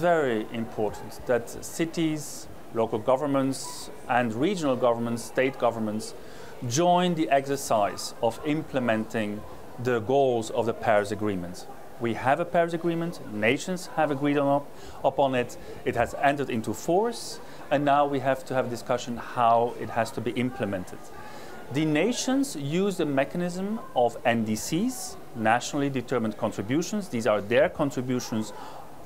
very important that cities, local governments and regional governments, state governments, join the exercise of implementing the goals of the Paris Agreement. We have a Paris Agreement, nations have agreed upon it, it has entered into force, and now we have to have a discussion how it has to be implemented. The nations use the mechanism of NDCs, nationally determined contributions. These are their contributions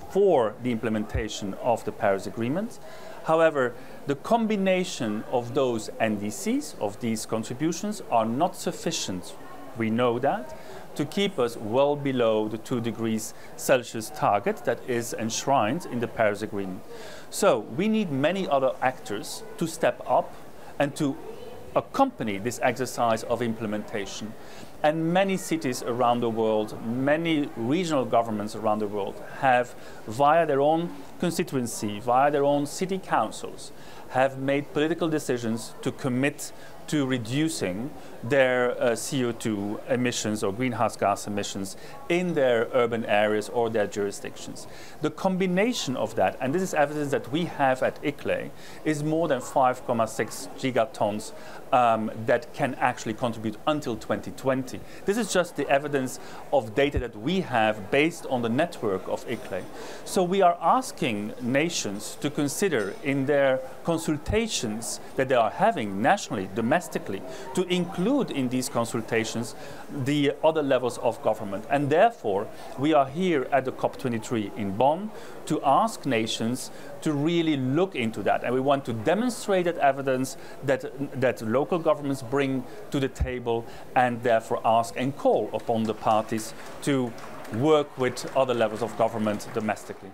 for the implementation of the Paris Agreement. However, the combination of those NDCs, of these contributions, are not sufficient, we know that, to keep us well below the 2 degrees Celsius target that is enshrined in the Paris Agreement. So we need many other actors to step up and to accompany this exercise of implementation. And many cities around the world, many regional governments around the world have, via their own constituency, via their own city councils, have made political decisions to commit to reducing their CO2 emissions or greenhouse gas emissions in their urban areas or their jurisdictions. The combination of that, and this is evidence that we have at ICLEI, is more than 5.6 gigatons that can actually contribute until 2020. This is just the evidence of data that we have based on the network of ICLEI. So we are asking nations to consider in their consultations that they are having nationally, domestically, to include in these consultations the other levels of government. And therefore, we are here at the COP23 in Bonn to ask nations to really look into that. And we want to demonstrate that evidence that local governments bring to the table, and therefore ask and call upon the parties to work with other levels of government domestically.